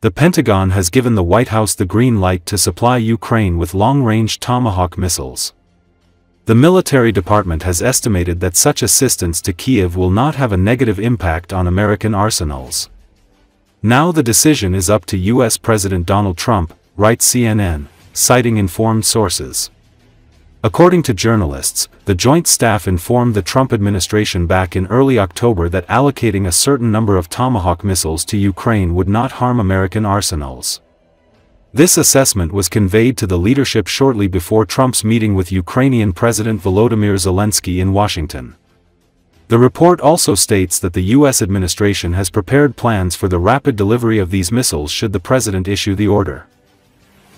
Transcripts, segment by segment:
The Pentagon has given the White House the green light to supply Ukraine with long-range Tomahawk missiles. The military department has estimated that such assistance to Kiev will not have a negative impact on American arsenals. Now the decision is up to U.S. President Donald Trump, writes CNN, citing informed sources. According to journalists, the Joint Staff informed the Trump administration back in early October that allocating a certain number of Tomahawk missiles to Ukraine would not harm American arsenals. This assessment was conveyed to the leadership shortly before Trump's meeting with Ukrainian President Volodymyr Zelenskyy in Washington. The report also states that the U.S. administration has prepared plans for the rapid delivery of these missiles should the president issue the order.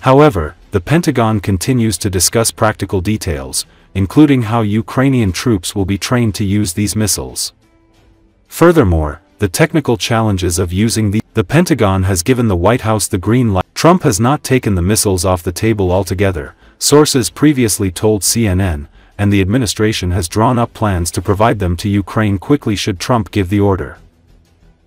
However, the Pentagon continues to discuss practical details, including how Ukrainian troops will be trained to use these missiles. Furthermore, the technical challenges of using the Pentagon has given the White House the green light. Trump has not taken the missiles off the table altogether, sources previously told CNN, and the administration has drawn up plans to provide them to Ukraine quickly should Trump give the order.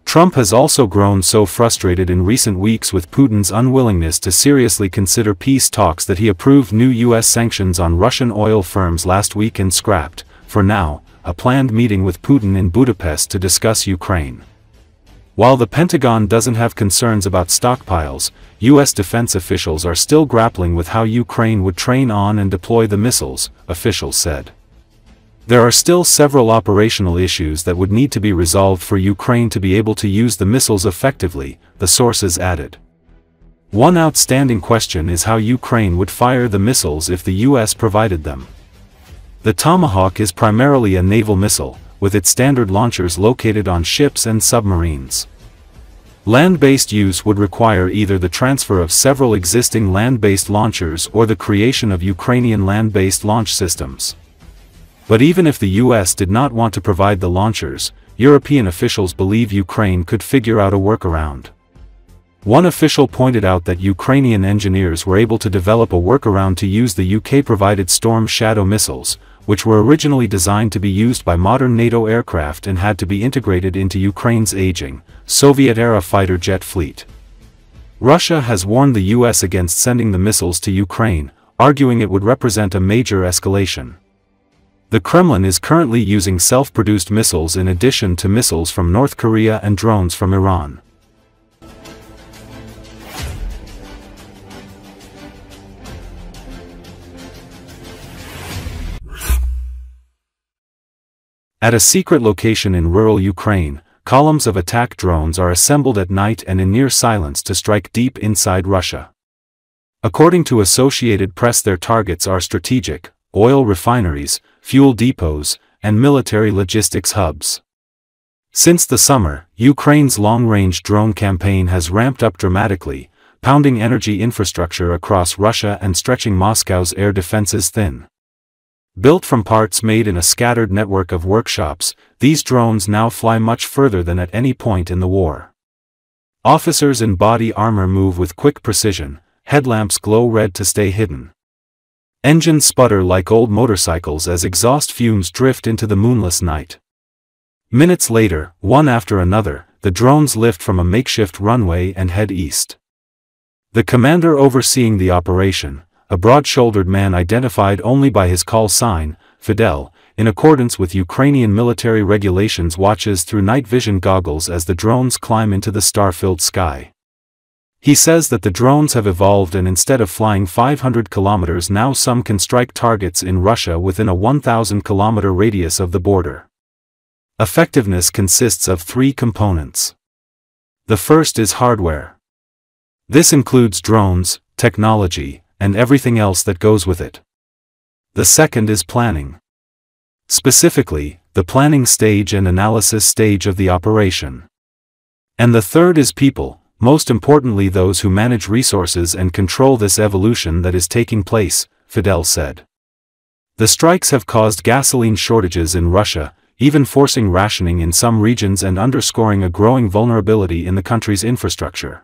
Trump has also grown so frustrated in recent weeks with Putin's unwillingness to seriously consider peace talks that he approved new U.S. sanctions on Russian oil firms last week and scrapped, for now, a planned meeting with Putin in Budapest to discuss Ukraine. While the Pentagon doesn't have concerns about stockpiles, U.S. defense officials are still grappling with how Ukraine would train on and deploy the missiles, officials said. There are still several operational issues that would need to be resolved for Ukraine to be able to use the missiles effectively, the sources added. One outstanding question is how Ukraine would fire the missiles if the U.S. provided them. The Tomahawk is primarily a naval missile, with its standard launchers located on ships and submarines. Land-based use would require either the transfer of several existing land-based launchers or the creation of Ukrainian land-based launch systems. But even if the U.S. did not want to provide the launchers, European officials believe Ukraine could figure out a workaround. One official pointed out that Ukrainian engineers were able to develop a workaround to use the UK-provided Storm Shadow missiles, which were originally designed to be used by modern NATO aircraft and had to be integrated into Ukraine's aging, Soviet-era fighter jet fleet. Russia has warned the U.S. against sending the missiles to Ukraine, arguing it would represent a major escalation. The Kremlin is currently using self-produced missiles in addition to missiles from North Korea and drones from Iran. At a secret location in rural Ukraine, columns of attack drones are assembled at night and in near silence to strike deep inside Russia. According to Associated Press, their targets are strategic, oil refineries, fuel depots, and military logistics hubs. Since the summer, Ukraine's long-range drone campaign has ramped up dramatically, pounding energy infrastructure across Russia and stretching Moscow's air defenses thin. Built from parts made in a scattered network of workshops, these drones now fly much further than at any point in the war. Officers in body armor move with quick precision, headlamps glow red to stay hidden. Engines sputter like old motorcycles as exhaust fumes drift into the moonless night. Minutes later, one after another, the drones lift from a makeshift runway and head east. The commander overseeing the operation, a broad-shouldered man identified only by his call sign, Fidel, in accordance with Ukrainian military regulations, watches through night vision goggles as the drones climb into the star-filled sky. He says that the drones have evolved, and instead of flying 500 kilometers now some can strike targets in Russia within a 1,000-kilometer radius of the border. Effectiveness consists of three components. The first is hardware. This includes drones, technology, and everything else that goes with it. The second is planning. Specifically, the planning stage and analysis stage of the operation. And the third is people, most importantly those who manage resources and control this evolution that is taking place, Fidel said. The strikes have caused gasoline shortages in Russia, even forcing rationing in some regions and underscoring a growing vulnerability in the country's infrastructure.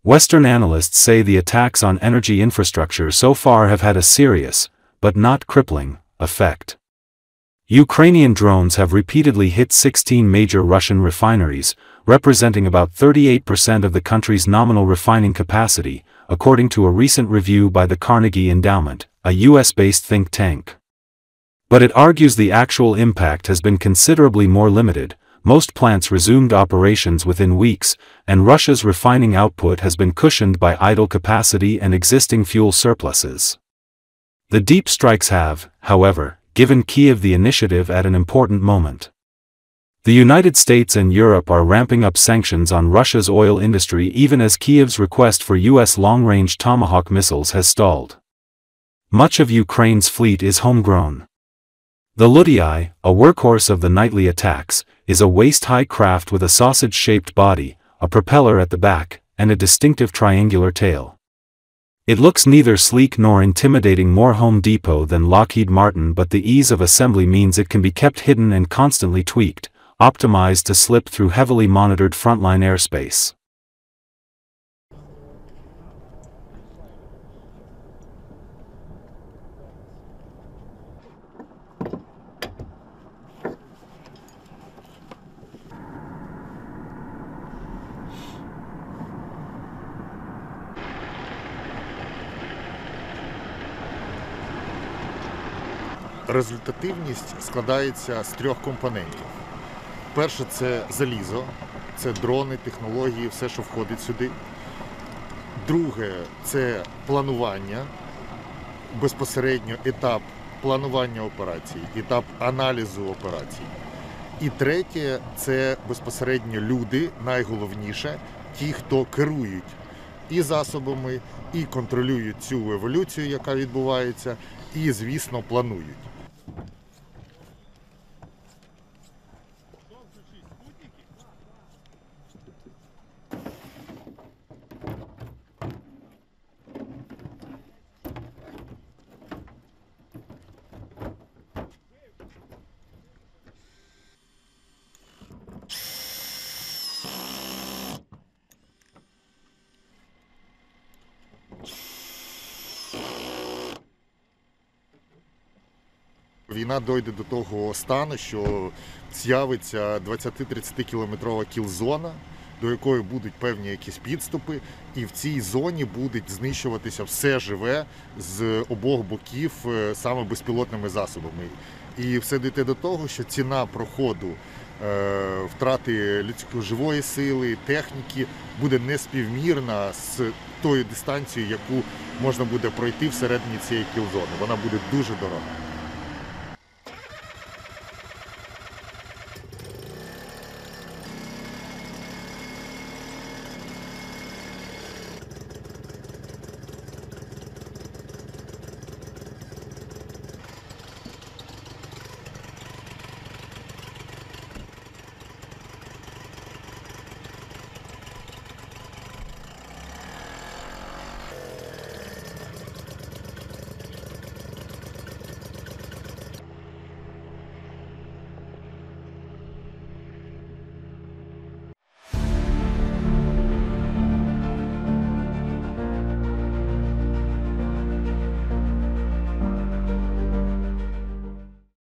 Western analysts say the attacks on energy infrastructure so far have had a serious, but not crippling, effect. Ukrainian drones have repeatedly hit 16 major Russian refineries, representing about 38% of the country's nominal refining capacity, according to a recent review by the Carnegie Endowment, a US-based think tank. But it argues the actual impact has been considerably more limited. Most plants resumed operations within weeks, and Russia's refining output has been cushioned by idle capacity and existing fuel surpluses. The deep strikes have, however, given Kiev the initiative at an important moment. The United States and Europe are ramping up sanctions on Russia's oil industry even as Kiev's request for U.S. long-range Tomahawk missiles has stalled. Much of Ukraine's fleet is homegrown. The Lutyai, a workhorse of the nightly attacks, is a waist-high craft with a sausage-shaped body, a propeller at the back, and a distinctive triangular tail. It looks neither sleek nor intimidating, more Home Depot than Lockheed Martin, but the ease of assembly means it can be kept hidden and constantly tweaked, optimized to slip through heavily monitored frontline airspace. Результативність складається з трьох компонентів. Перше – це залізо, це дрони, технології, все, що входить сюди. Друге – це планування, безпосередньо етап планування операцій, етап аналізу операцій. І третє – це безпосередньо люди, найголовніше, ті, хто керують і засобами, і контролюють цю еволюцію, яка відбувається, і, звісно, планують. Війна дойде до того стану, що з'явиться 20-30 кілометрова кіл-зона, до якої будуть певні якісь підступи, і в цій зоні буде знищуватися все живе з обох боків саме безпілотними засобами. І все дійде до того, що ціна проходу втрати людської живої сили, техніки буде неспівмірна з тою дистанцією, яку можна буде пройти всередині цієї кіл-зони. Вона буде дуже дорога.